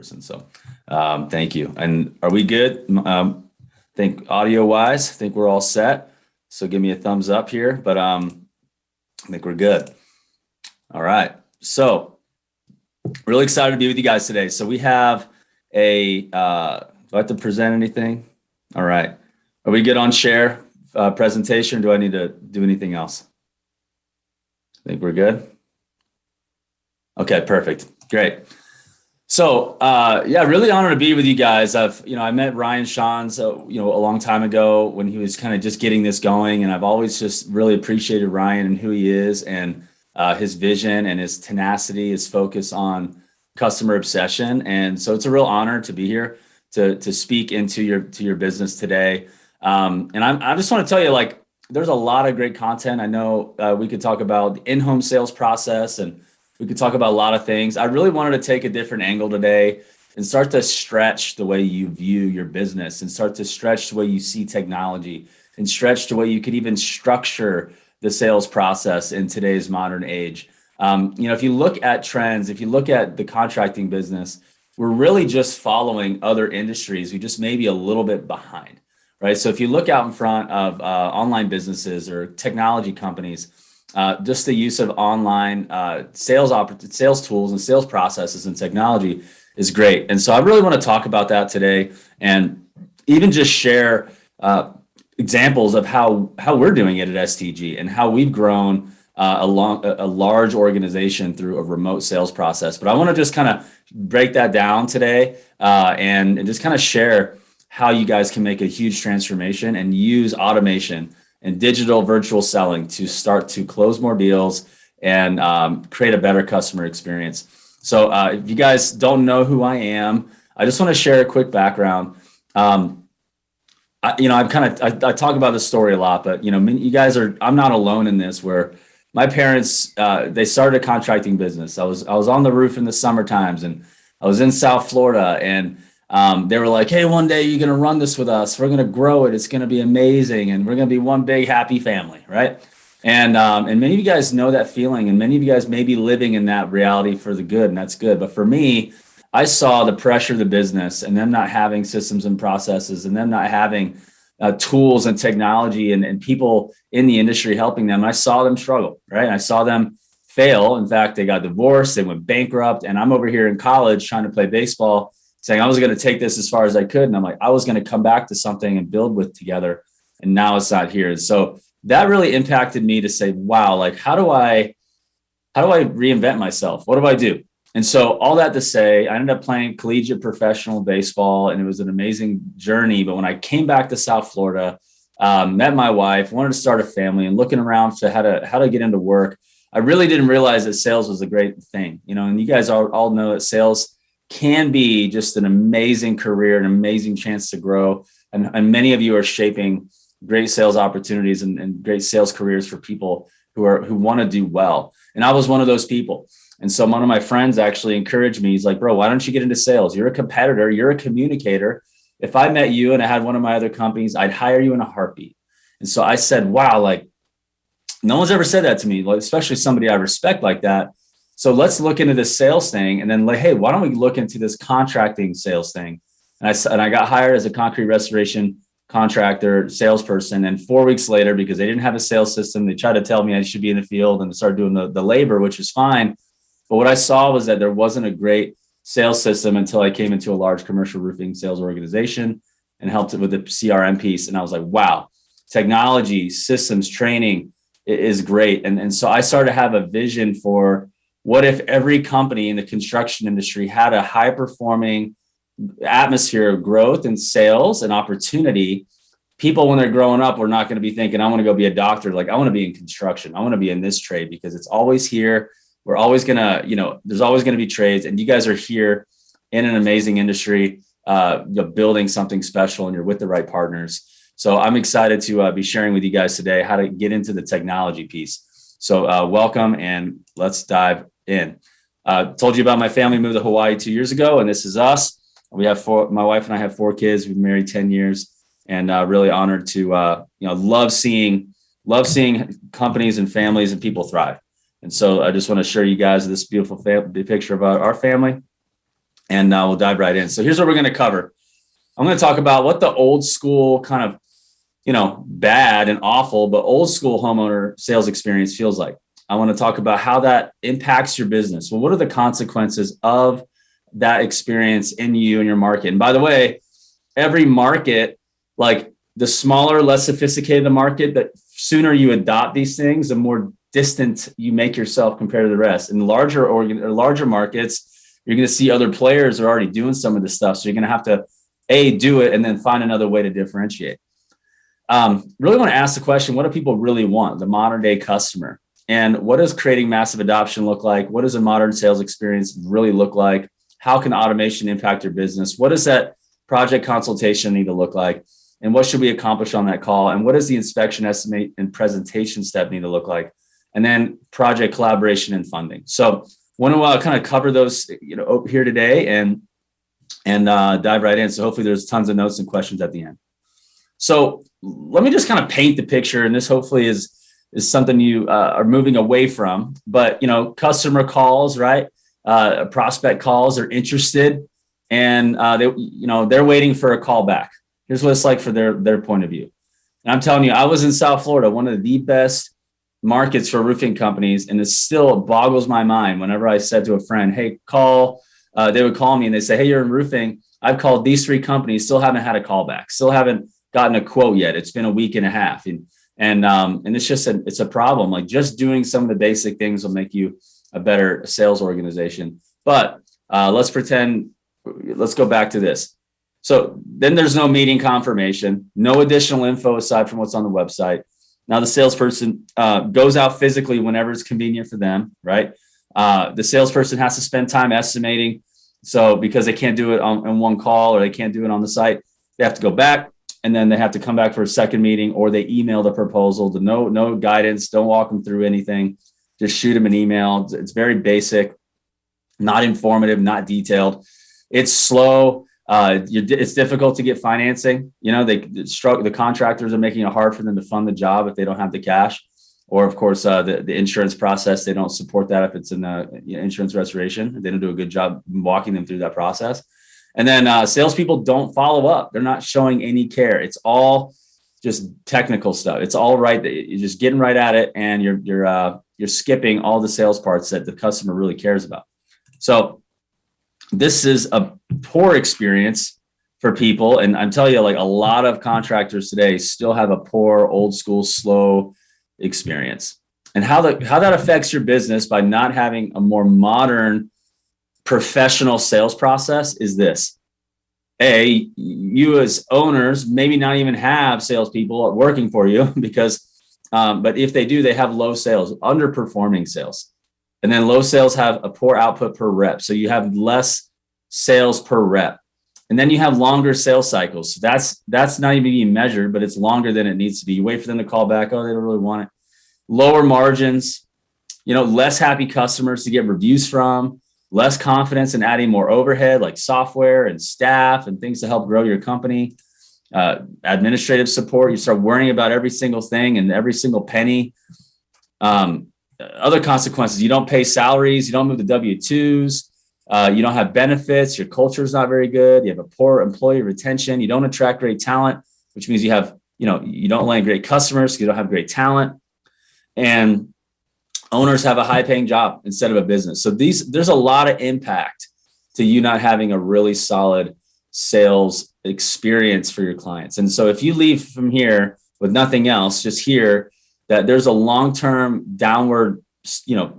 person. So thank you. And are we good? Think audio wise, I think we're all set. So give me a thumbs up here, but I think we're good. All right. So really excited to be with you guys today. So we have do I have to present anything? All right. Are we good on share presentation? Do I need to do anything else? I think we're good. Okay, perfect. Great. So, yeah, really honored to be with you guys. I met Ryan Sean's, a long time ago when he was kind of just getting this going. And I've always just really appreciated Ryan and who he is and his vision and his tenacity, his focus on customer obsession. And so it's a real honor to be here to speak into your business today. And I just want to tell you, there's a lot of great content. I know we could talk about the in-home sales process and we could talk about a lot of things. I really wanted to take a different angle today and start to stretch the way you view your business and start to stretch the way you see technology and stretch the way you could even structure the sales process in today's modern age. If you look at trends, if you look at the contracting business, we're really just following other industries who just may be a little bit behind, right? So if you look out in front of online businesses or technology companies, just the use of online sales tools and sales processes and technology is great. And so I really want to talk about that today and even just share examples of how we're doing it at STG and how we've grown a large organization through a remote sales process. But I want to just kind of break that down today and just kind of share how you guys can make a huge transformation and use automation and digital virtual selling to start to close more deals and create a better customer experience. So if you guys don't know who I am, I just want to share a quick background. I talk about this story a lot, but you guys I'm not alone in this, where my parents, they started a contracting business. I was on the roof in the summer times and I was in South Florida and they were like, hey, one day you're going to run this with us. We're going to grow it. It's going to be amazing. And we're going to be one big happy family. Right. And many of you guys know that feeling. And many of you guys may be living in that reality for the good. And that's good. But for me, I saw the pressure of the business and them not having systems and processes and them not having tools and technology and people in the industry helping them. I saw them struggle. Right. I saw them fail. In fact, they got divorced. They went bankrupt. And I'm over here in college trying to play baseball, saying I was going to take this as far as I could. And I'm like, I was going to come back to something and build with together. And now it's not here. And so that really impacted me to say, wow, how do I reinvent myself? What do I do? And so all that to say, I ended up playing collegiate professional baseball and it was an amazing journey. But when I came back to South Florida, met my wife, wanted to start a family and looking around to how to get into work, I really didn't realize that sales was a great thing, and you guys all know that sales can be just an amazing career, an amazing chance to grow. And many of you are shaping great sales opportunities and great sales careers for people who want to do well. And I was one of those people. And so one of my friends actually encouraged me. He's like, bro, why don't you get into sales? You're a competitor. You're a communicator. If I met you and I had one of my other companies, I'd hire you in a heartbeat. And so I said, wow, no one's ever said that to me, especially somebody I respect like that. So let's look into this sales thing and then hey, why don't we look into this contracting sales thing? And I got hired as a concrete restoration contractor salesperson. And 4 weeks later, because they didn't have a sales system, they tried to tell me I should be in the field and start doing the labor, which is fine. But what I saw was that there wasn't a great sales system until I came into a large commercial roofing sales organization and helped it with the CRM piece. And I was like, wow, technology, systems, training is great. And so I started to have a vision for what if every company in the construction industry had a high performing atmosphere of growth and sales and opportunity. People, when they're growing up, we're not going to be thinking, I want to go be a doctor. I want to be in construction. I want to be in this trade because it's always here. We're always going to, there's always going to be trades. And you guys are here in an amazing industry, building something special, and you're with the right partners. So I'm excited to be sharing with you guys today how to get into the technology piece. So welcome and let's dive in. Told you about my family moved to Hawaii 2 years ago, and this is us. We have my wife and I have 4 kids. We've been married 10 years and really honored to, love seeing companies and families and people thrive. And so I just want to share you guys this beautiful picture about our family. and we'll dive right in. So here's what we're going to cover. I'm going to talk about what the old school kind of, bad and awful, but old school homeowner sales experience feels like. I want to talk about how that impacts your business. Well, what are the consequences of that experience in you and your market? And by the way, every market, like the smaller, less sophisticated the market, the sooner you adopt these things, the more distant you make yourself compared to the rest. In larger markets, you're going to see other players are already doing some of this stuff. So you're going to have to do it and then find another way to differentiate. Really want to ask the question, what do people really want? The modern day customer. And what does creating massive adoption look like? What does a modern sales experience really look like? How can automation impact your business? What does that project consultation need to look like? And what should we accomplish on that call? And what does the inspection, estimate, and presentation step need to look like? And then project collaboration and funding. So want to kind of cover those, here today and dive right in. So hopefully there's tons of notes and questions at the end. So let me just kind of paint the picture. And this hopefully is something you are moving away from, but, customer calls, right? Prospect calls, they're interested and they're waiting for a call back. Here's what it's like for their point of view. And I'm telling you, I was in South Florida, one of the best markets for roofing companies. And it still boggles my mind whenever I said to a friend, hey, call, they would call me and they say, hey, you're in roofing. I've called these 3 companies, still haven't had a call back, still haven't gotten a quote yet. It's been a week and a half. And it's just it's a problem. Like just doing some of the basic things will make you a better sales organization. But let's go back to this. So then there's no meeting confirmation, no additional info aside from what's on the website. Now the salesperson goes out physically whenever it's convenient for them, right? The salesperson has to spend time estimating. So because they can't do it on one call or they can't do it on the site, they have to go back. And then they have to come back for a second meeting, or they email the proposal to no guidance. Don't walk them through anything. Just shoot them an email. It's very basic, not informative, not detailed. It's slow. It's difficult to get financing. The contractors are making it hard for them to fund the job if they don't have the cash. Or of course, the insurance process, they don't support that if it's in the insurance restoration. They don't do a good job walking them through that process. And then salespeople don't follow up. They're not showing any care. It's all just technical stuff. It's all right. You're just getting right at it, and you're skipping all the sales parts that the customer really cares about. So this is a poor experience for people. And I'm telling you, like a lot of contractors today still have a poor, old school, slow experience. And how that affects your business by not having a more modern professional sales process is this. You as owners maybe not even have salespeople working for you because, but if they do, they have low sales, underperforming sales. And then low sales have a poor output per rep. So you have less sales per rep. And then you have longer sales cycles. So that's not even being measured, but it's longer than it needs to be. You wait for them to call back. Oh, they don't really want it. Lower margins, less happy customers to get reviews from. Less confidence in adding more overhead like software and staff and things to help grow your company. Administrative support, you start worrying about every single thing and every single penny. Other consequences, you don't pay salaries, you don't move the W-2s, you don't have benefits, your culture is not very good, you have a poor employee retention, you don't attract great talent, which means you have, you don't land great customers, you don't have great talent. And owners have a high paying job instead of a business. So there's a lot of impact to you not having a really solid sales experience for your clients. And so if you leave from here with nothing else, just hear that there's a long-term downward,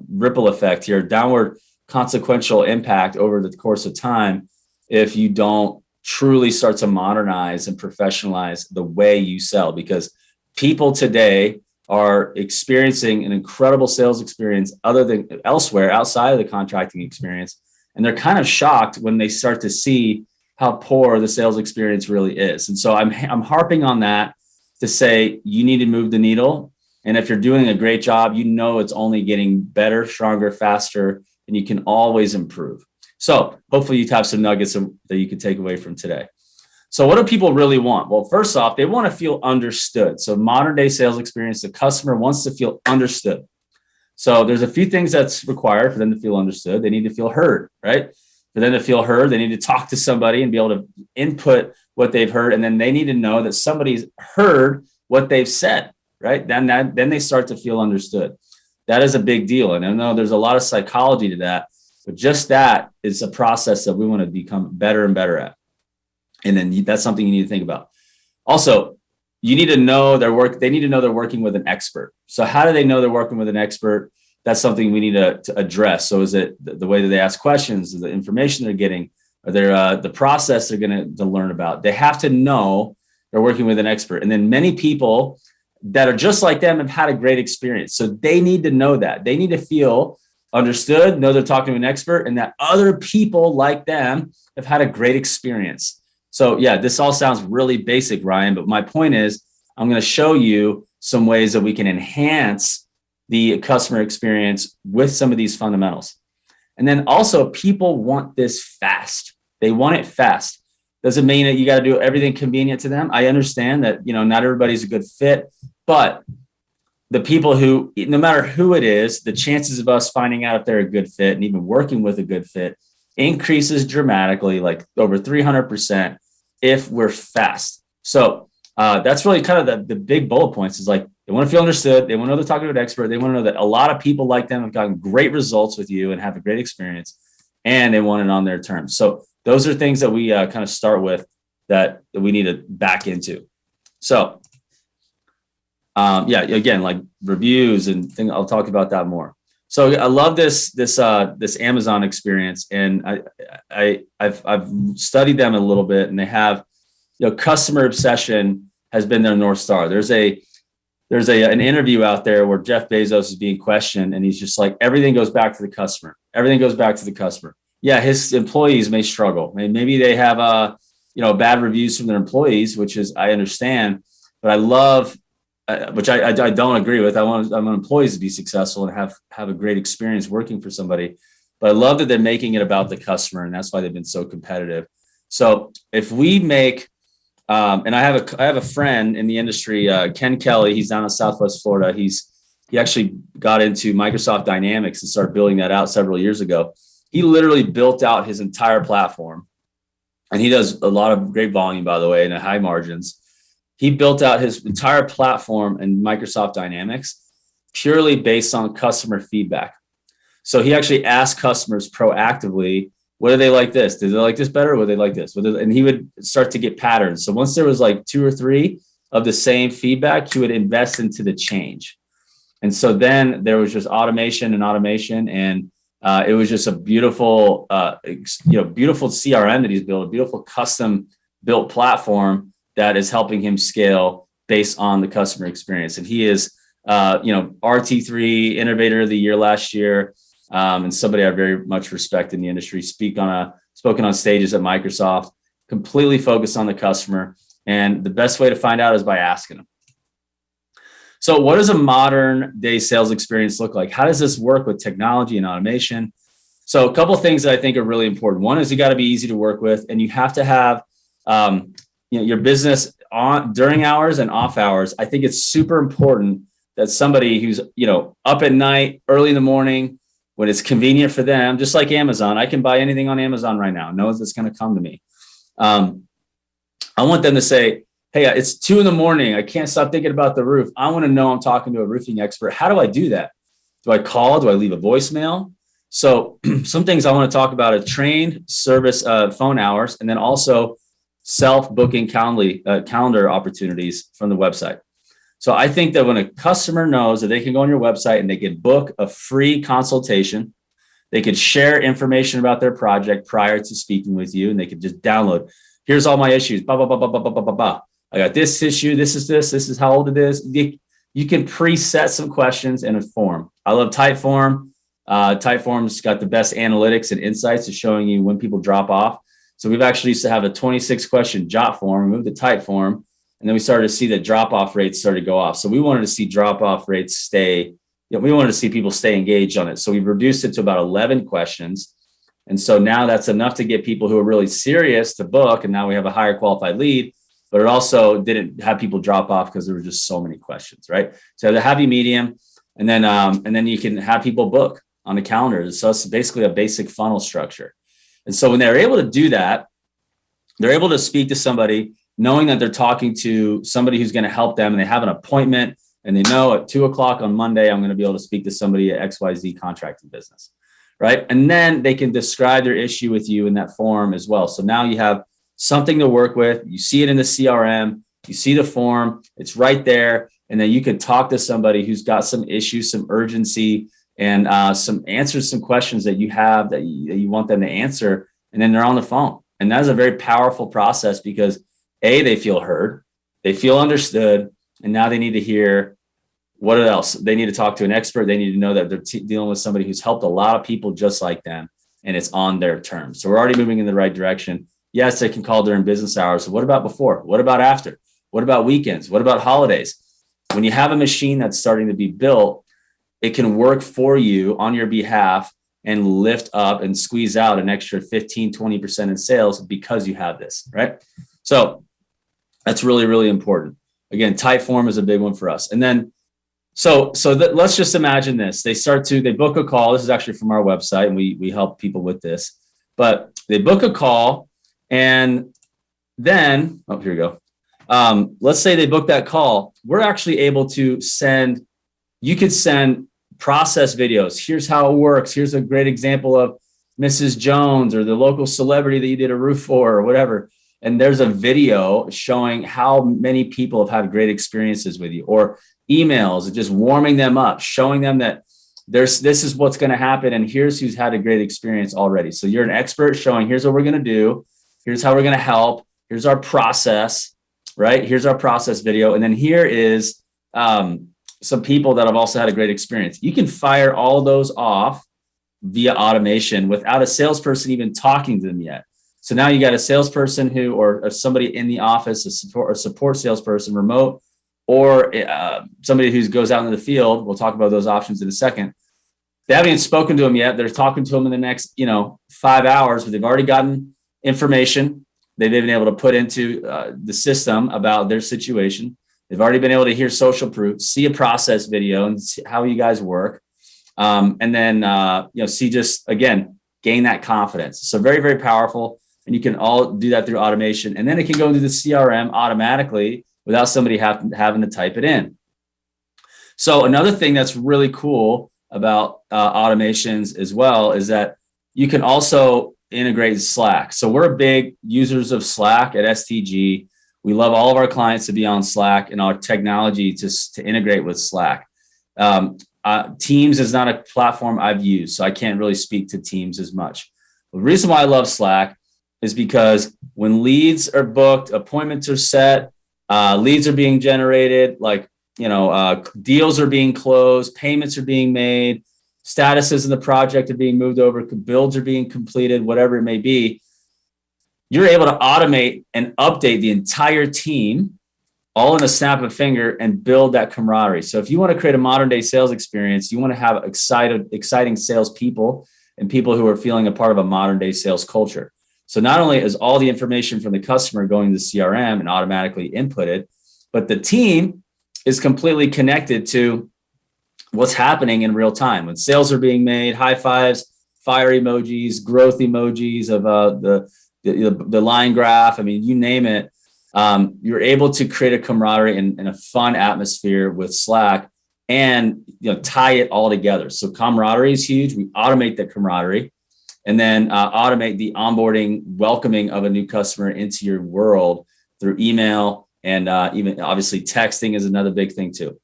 ripple effect here, downward consequential impact over the course of time if you don't truly start to modernize and professionalize the way you sell, because people today are experiencing an incredible sales experience other than elsewhere outside of the contracting experience. And they're kind of shocked when they start to see how poor the sales experience really is. And so I'm harping on that to say you need to move the needle. And if you're doing a great job, it's only getting better, stronger, faster, and you can always improve. So hopefully you have some nuggets that you can take away from today. So what do people really want? Well, first off, they want to feel understood. So modern day sales experience, the customer wants to feel understood. So there's a few things that's required for them to feel understood. They need to feel heard, right? for them to feel heard, they need to talk to somebody and be able to input what they've heard. And then they need to know that somebody's heard what they've said, right? Then they start to feel understood. That is a big deal. And I know there's a lot of psychology to that, but just that is a process that we want to become better and better at. And then that's something you need to think about. Also, you need to know they need to know they're working with an expert. So how do they know they're working with an expert? That's something we need to address. So is it the way that they ask questions, the information they're getting, or the process they're going to learn about? They have to know they're working with an expert. And then many people that are just like them have had a great experience. So they need to know that. They need to feel understood, know they're talking to an expert, and that other people like them have had a great experience. So yeah, this all sounds really basic, Ryan, but my point is I'm going to show you some ways that we can enhance the customer experience with some of these fundamentals. And then also people want this fast. They want it fast. Doesn't mean that you got to do everything convenient to them. I understand that, not everybody's a good fit, but the people who, no matter who it is, the chances of us finding out if they're a good fit and even working with a good fit increases dramatically, like over 300% if we're fast. So that's really kind of the big bullet points is like, they want to feel understood. They want to know they're talking to an expert. They want to know that a lot of people like them have gotten great results with you and have a great experience, and they want it on their terms. So those are things that we kind of start with that we need to back into. So again, like reviews and things, I'll talk about that more. So I love this Amazon experience, and I've studied them a little bit, and they have, customer obsession has been their North Star. There's an interview out there where Jeff Bezos is being questioned, and he's just like, everything goes back to the customer. Everything goes back to the customer. Yeah, his employees may struggle. Maybe they have bad reviews from their employees, which is, I understand, but I love, which I don't agree with. I want employees to be successful and have a great experience working for somebody. But I love that they're making it about the customer, and that's why they've been so competitive. So if we make and I have a friend in the industry, Ken Kelly. He's down in Southwest Florida. He actually got into Microsoft Dynamics and started building that out several years ago. He literally built out his entire platform, and he does a lot of great volume, by the way, and high margins. He built out his entire platform in Microsoft Dynamics purely based on customer feedback. So he actually asked customers proactively, whether they like this, did they like this better? Or would they like this? And he would start to get patterns. So once there was like 2 or 3 of the same feedback, he would invest into the change. And so then there was just automation, and it was just a beautiful, beautiful CRM that he's built, a beautiful custom built platform that is helping him scale based on the customer experience. And he is, RT3 Innovator of the Year last year. And somebody I very much respect in the industry, spoken on stages at Microsoft, completely focused on the customer. And the best way to find out is by asking them. So what does a modern day sales experience look like? How does this work with technology and automation? So a couple of things that I think are really important. One is you got to be easy to work with, and you have to have your business on during hours and off hours. I think it's super important that somebody who's up at night, early in the morning, when it's convenient for them, just like Amazon, I can buy anything on Amazon right now. Knows it's going to come to me. I want them to say, hey, it's 2 a.m. I can't stop thinking about the roof. I want to know I'm talking to a roofing expert. How do I do that? Do I call? Do I leave a voicemail? So some things I want to talk about are trained service phone hours, and then also self-booking calendar opportunities from the website. So I think that when a customer knows that they can go on your website and they can book a free consultation, they could share information about their project prior to speaking with you, and they could just download, here's all my issues, blah, blah, blah, blah, blah, blah, blah, blah. I got this issue, this is how old it is. You can preset some questions in a form. I love Typeform. Typeform's got the best analytics and insights to showing you when people drop off. So we've actually used to have a 26 question jot form, moved to Typeform, and then we started to see that drop-off rates started to go off. So we wanted to see drop-off rates stay, we wanted to see people stay engaged on it. So we've reduced it to about 11 questions. And so now that's enough to get people who are really serious to book. And now we have a higher qualified lead, but it also didn't have people drop off because there were just so many questions, right? So the happy medium, and then you can have people book on the calendar. So it's basically a basic funnel structure. And so when they're able to do that, they're able to speak to somebody knowing that they're talking to somebody who's going to help them, and they have an appointment, and they know at 2:00 on Monday, I'm going to be able to speak to somebody at XYZ contracting business, right? And then they can describe their issue with you in that form as well. So now you have something to work with. You see it in the CRM, you see the form, it's right there. And then you can talk to somebody who's got some issues, some urgency, and some answers, some questions that you have that you want them to answer. And then they're on the phone. And that is a very powerful process because they feel heard, they feel understood, and now they need to hear what else. They need to talk to an expert. They need to know that they're dealing with somebody who's helped a lot of people just like them, and it's on their terms. So we're already moving in the right direction. Yes, they can call during business hours. So what about before? What about after? What about weekends? What about holidays? When you have a machine that's starting to be built, it can work for you on your behalf and lift up and squeeze out an extra 15, 20% in sales because you have this, right? So that's really, really important. Again, type form is a big one for us. And then, let's just imagine this. They book a call. This is actually from our website, and we help people with this, but they book a call, and then, here we go. Let's say they book that call. We're actually able to you could send process videos. Here's how it works. Here's a great example of Mrs. Jones or the local celebrity that you did a roof for or whatever. And there's a video showing how many people have had great experiences with you, or emails, just warming them up, showing them that this is what's going to happen. And here's who's had a great experience already. So you're an expert showing, here's what we're going to do. Here's how we're going to help. Here's our process, right? Here's our process video. And then here is some people that have also had a great experience. You can fire all those off via automation without a salesperson even talking to them yet. So now you got a salesperson or somebody in the office, a support salesperson, remote, or somebody who goes out into the field. We'll talk about those options in a second. They haven't even spoken to them yet. They're talking to them in the next, 5 hours, but they've already gotten information. They've been able to put into the system about their situation. They've already been able to hear social proof, see a process video, and see how you guys work. And then, gain that confidence. So very, very powerful. And you can all do that through automation. And then it can go into the CRM automatically without somebody having to type it in. So another thing that's really cool about automations as well is that you can also integrate Slack. So we're big users of Slack at STG. We love all of our clients to be on Slack and our technology to integrate with Slack. Teams is not a platform I've used, so I can't really speak to Teams as much. The reason why I love Slack is because when leads are booked, appointments are set, leads are being generated, deals are being closed, payments are being made, statuses in the project are being moved over, builds are being completed, whatever it may be. You're able to automate and update the entire team all in a snap of a finger and build that camaraderie. So if you want to create a modern day sales experience, you want to have exciting salespeople and people who are feeling a part of a modern day sales culture. So not only is all the information from the customer going to CRM and automatically inputted, but the team is completely connected to what's happening in real time. When sales are being made, high fives, fire emojis, growth emojis of the line graph. I mean, you name it. You're able to create a camaraderie and a fun atmosphere with Slack and tie it all together. So camaraderie is huge. We automate that camaraderie and then automate the onboarding, welcoming of a new customer into your world through email and even obviously texting is another big thing too.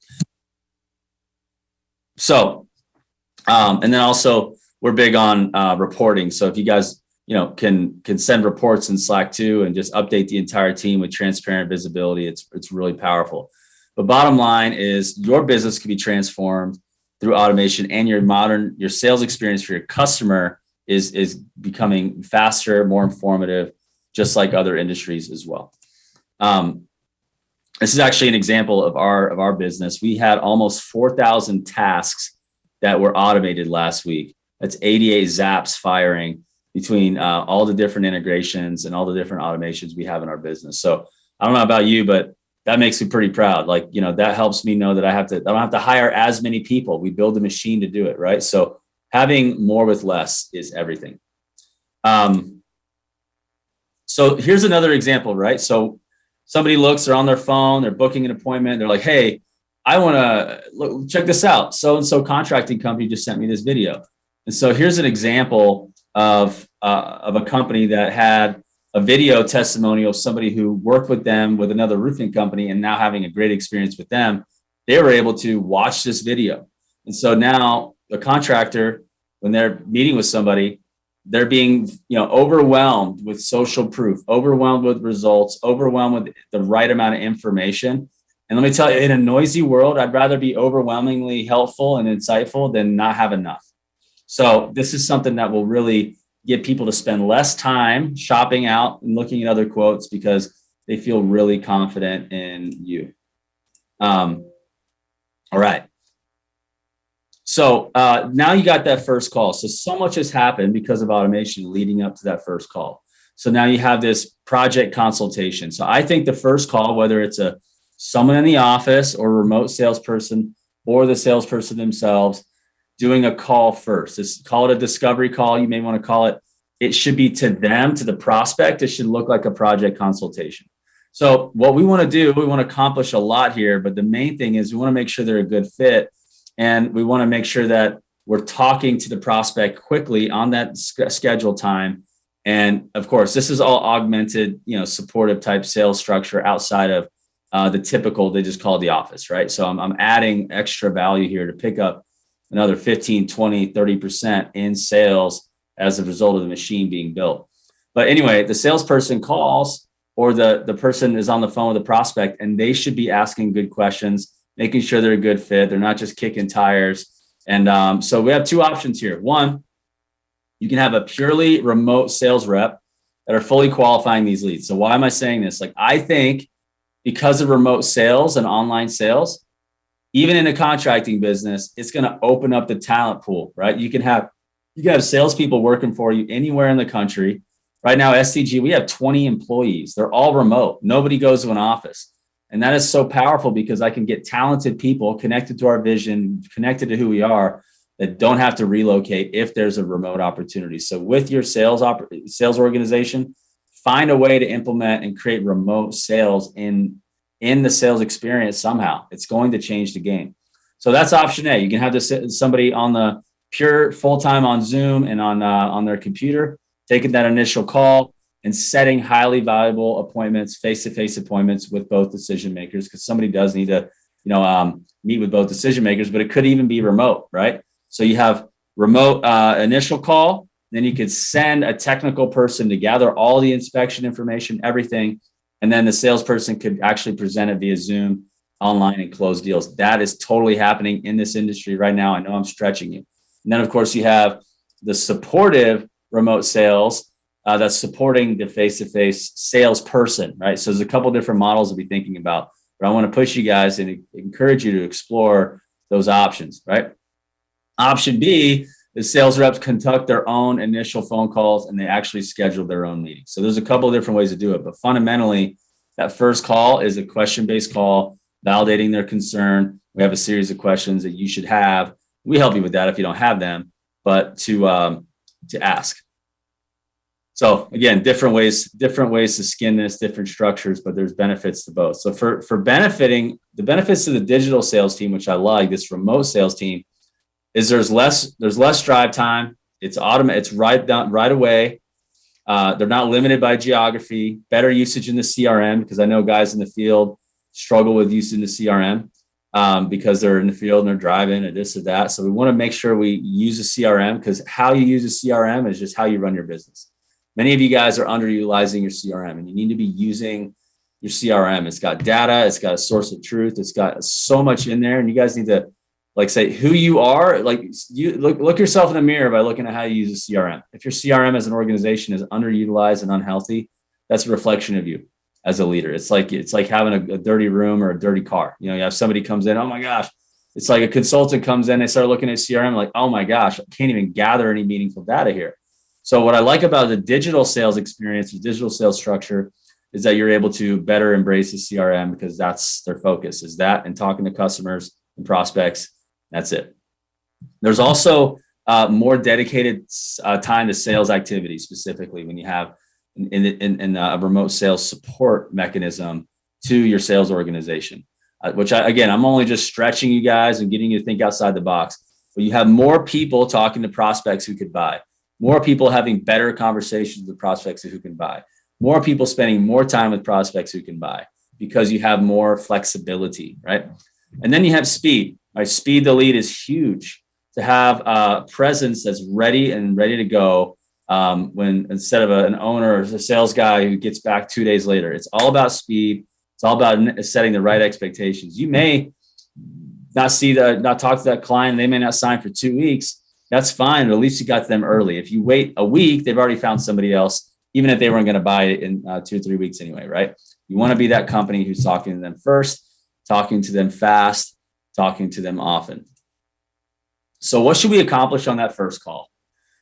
So, and then also we're big on reporting. So if you guys can send reports in Slack too, and just update the entire team with transparent visibility. It's really powerful. But bottom line is your business can be transformed through automation, and your sales experience for your customer is becoming faster, more informative, just like other industries as well. This is actually an example of our business. We had almost 4,000 tasks that were automated last week. That's 88 zaps firing between all the different integrations and all the different automations we have in our business. So I don't know about you, but that makes me pretty proud. That helps me know that I don't have to hire as many people. We build a machine to do it, right? So having more with less is everything. So here's another example, right? So somebody looks, they're on their phone, they're booking an appointment. They're like, hey, I want to check this out. So-and-so contracting company just sent me this video. And so here's an example of a company that had a video testimonial of somebody who worked with them with another roofing company and now having a great experience with them. They were able to watch this video. And so now the contractor, when they're meeting with somebody, they're being, overwhelmed with social proof, overwhelmed with results, overwhelmed with the right amount of information. And let me tell you, in a noisy world, I'd rather be overwhelmingly helpful and insightful than not have enough. So this is something that will really get people to spend less time shopping out and looking at other quotes because they feel really confident in you. All right. So now you got that first call. So much has happened because of automation leading up to that first call. So now you have this project consultation. So I think the first call, whether it's someone in the office or a remote salesperson or the salesperson themselves, doing a call first. Call it a discovery call. You may want to call it. It should be to them, to the prospect. It should look like a project consultation. So what we want to do, we want to accomplish a lot here, but the main thing is we want to make sure they're a good fit. And we want to make sure that we're talking to the prospect quickly on that scheduled time. And of course, this is all augmented, supportive type sales structure outside of the typical, they just call it the office, right? So I'm adding extra value here to pick up another 15, 20, 30% in sales as a result of the machine being built. But anyway, the salesperson calls or the person is on the phone with the prospect and they should be asking good questions, making sure they're a good fit. They're not just kicking tires. And so we have two options here. One, you can have a purely remote sales rep that are fully qualifying these leads. So why am I saying this? I think because of remote sales and online sales, even in a contracting business, it's going to open up the talent pool, right? You can have salespeople working for you anywhere in the country. Right now, STG, we have 20 employees. They're all remote. Nobody goes to an office. And that is so powerful because I can get talented people connected to our vision, connected to who we are, that don't have to relocate if there's a remote opportunity. So with your sales organization, find a way to implement and create remote sales in the sales experience somehow. It's going to change the game. So that's option A. You can have somebody on the pure full-time on Zoom and on their computer, taking that initial call and setting highly valuable appointments, face-to-face appointments with both decision makers, because somebody does need to, meet with both decision makers, but it could even be remote, right? So you have remote initial call, then you could send a technical person to gather all the inspection information, everything, and then the salesperson could actually present it via Zoom online and close deals. That is totally happening in this industry right now. I know I'm stretching you. And then, of course, you have the supportive remote sales that's supporting the face-to-face salesperson, right? So there's a couple different models to be thinking about, but I want to push you guys and encourage you to explore those options, right? Option B is sales reps conduct their own initial phone calls and they actually schedule their own meetings. So there's a couple of different ways to do it, but fundamentally, that first call is a question-based call, validating their concern. We have a series of questions that you should have. We help you with that if you don't have them, but to ask. So again, different ways to skin this, different structures, but there's benefits to both. So for benefiting, the benefits to the digital sales team, which I like, this remote sales team, is there's less drive time. It's it's right away. They're not limited by geography, better usage in the CRM, because I know guys in the field struggle with using the CRM because they're in the field and they're driving and this or that. So we want to make sure we use a CRM, because how you use a CRM is just how you run your business. Many of you guys are underutilizing your CRM, and you need to be using your CRM. It's got data, it's got a source of truth, it's got so much in there, and you guys need to say who you are. You look yourself in the mirror by looking at how you use a CRM. If your CRM as an organization is underutilized and unhealthy, that's a reflection of you as a leader. It's like having a dirty room or a dirty car. You have somebody comes in, oh my gosh. It's like a consultant comes in, they start looking at CRM like, oh my gosh, I can't even gather any meaningful data here. So what I like about the digital sales experience, the digital sales structure, is that you're able to better embrace the CRM, because that's their focus, is that and talking to customers and prospects. That's it. There's also more dedicated time to sales activity, specifically when you have in a remote sales support mechanism to your sales organization, which I'm only just stretching you guys and getting you to think outside the box. But you have more people talking to prospects who could buy, more people having better conversations with prospects who can buy, more people spending more time with prospects who can buy, because you have more flexibility, right? And then you have speed, right? Speed to lead is huge. To have a presence that's ready to go when instead of an owner or a sales guy who gets back 2 days later. It's all about speed. It's all about setting the right expectations. You may not talk to that client, and they may not sign for 2 weeks. That's fine, but at least you got to them early. If you wait a week, they've already found somebody else, even if they weren't going to buy it in 2 or 3 weeks anyway, right? You want to be that company who's talking to them first, talking to them fast, talking to them often. So what should we accomplish on that first call?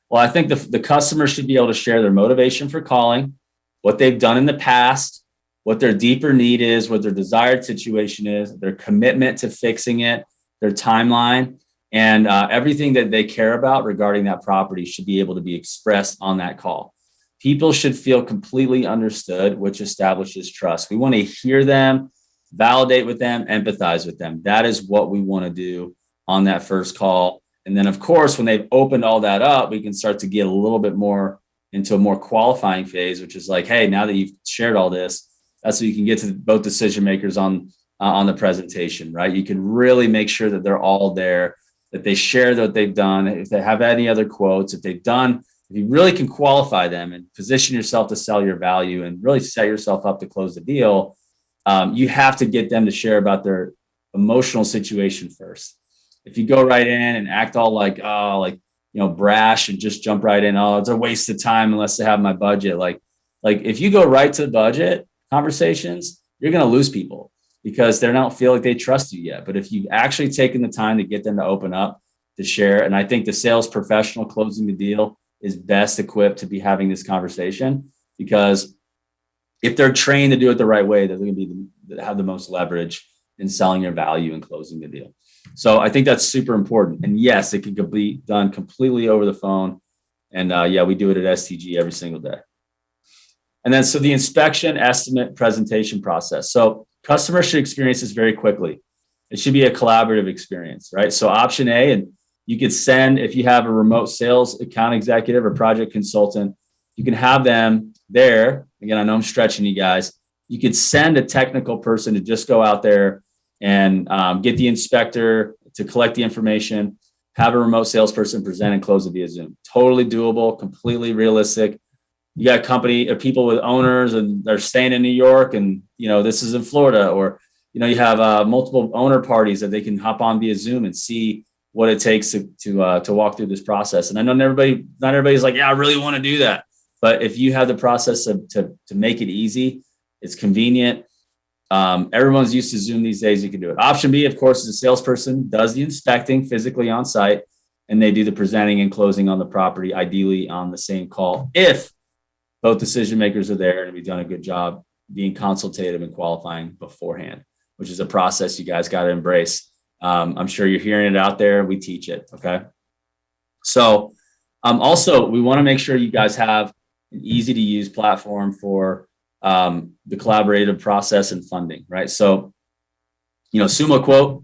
Well, I think the customer should be able to share their motivation for calling, what they've done in the past, what their deeper need is, what their desired situation is, their commitment to fixing it, their timeline, and everything that they care about regarding that property should be able to be expressed on that call. People should feel completely understood, which establishes trust. We want to hear them, validate with them, empathize with them. That is what we want to do on that first call. And then, of course, when they've opened all that up, we can start to get a little bit more into a more qualifying phase, which is like, hey, now that you've shared all this, that's so you can get to both decision makers on the presentation, right? You can really make sure that they're all there, that they share what they've done. If they have any other quotes, if you really can qualify them and position yourself to sell your value and really set yourself up to close the deal, you have to get them to share about their emotional situation first. If you go right in and act all brash and just jump right in, it's a waste of time unless they have my budget. Like if you go right to the budget conversations, you're going to lose people because they don't feel like they trust you yet. But if you've actually taken the time to get them to open up, to share, and I think the sales professional closing the deal is best equipped to be having this conversation, because if they're trained to do it the right way, they're going to have the most leverage in selling your value and closing the deal. So I think that's super important. And yes, it can be done completely over the phone. And we do it at STG every single day. And then, so the inspection, estimate, presentation process. So customers should experience this very quickly. It should be a collaborative experience, right? So option A, and you could send, if you have a remote sales account executive or project consultant, you can have them there. Again, I know I'm stretching you guys. You could send a technical person to just go out there and get the inspector to collect the information, have a remote salesperson present and close it via Zoom. Totally doable, completely realistic. You got company or people with owners and they're staying in New York, and this is in Florida, or you have multiple owner parties that they can hop on via Zoom and see what it takes to walk through this process. And I know not everybody's like, yeah, I really want to do that. But if you have the process to make it easy, it's convenient. Everyone's used to Zoom these days. You can do it. Option B, of course, is a salesperson does the inspecting physically on site, and they do the presenting and closing on the property, ideally on the same call, if both decision makers are there and we've done a good job being consultative and qualifying beforehand, which is a process you guys got to embrace. I'm sure you're hearing it out there. We teach it. Okay. So also, we want to make sure you guys have an easy to use platform for the collaborative process and funding, right? So, Sumo quote,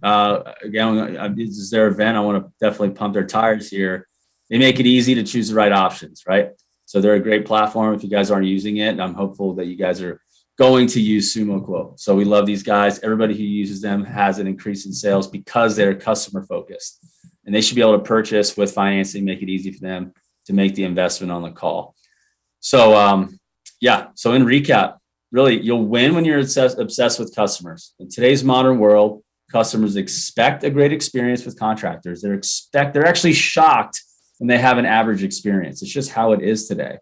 again, this is their event. I want to definitely pump their tires here. They make it easy to choose the right options, right? So they're a great platform if you guys aren't using it. And I'm hopeful that you guys are going to use Sumo quote. So we love these guys. Everybody who uses them has an increase in sales because they're customer focused, and they should be able to purchase with financing, make it easy for them to make the investment on the call. So, so in recap, really, you'll win when you're obsessed with customers. In today's modern world, customers expect a great experience with contractors. They're actually shocked when they have an average experience. It's just how it is today.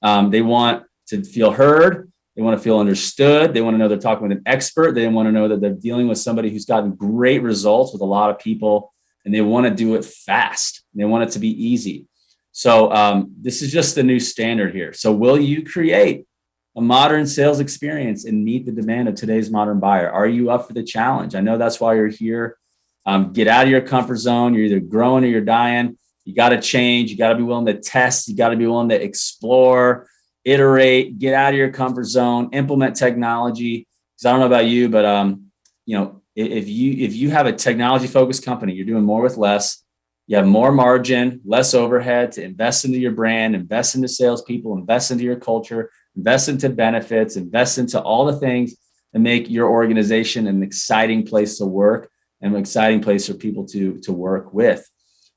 They want to feel heard. They want to feel understood. They want to know they're talking with an expert. They want to know that they're dealing with somebody who's gotten great results with a lot of people, and they want to do it fast. They want it to be easy. So this is just the new standard here. So will you create a modern sales experience and meet the demand of today's modern buyer? Are you up for the challenge? I know that's why you're here. Get out of your comfort zone. You're either growing or you're dying. You got to change. You got to be willing to test. You got to be willing to explore, iterate, get out of your comfort zone, implement technology. Because I don't know about you, but if you have a technology focused company, you're doing more with less. You have more margin, less overhead to invest into your brand, invest into salespeople, invest into your culture, invest into benefits, invest into all the things that make your organization an exciting place to work and an exciting place for people to work with.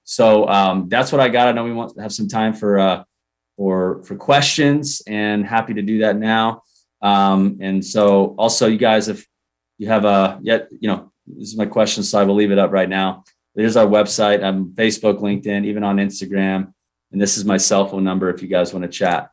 So that's what I got. I know we want to have some time for questions, and happy to do that now. And so also, you guys, if you have this is my question, so I will leave it up right now. There's our website. I'm Facebook, LinkedIn, even on Instagram. And this is my cell phone number if you guys want to chat.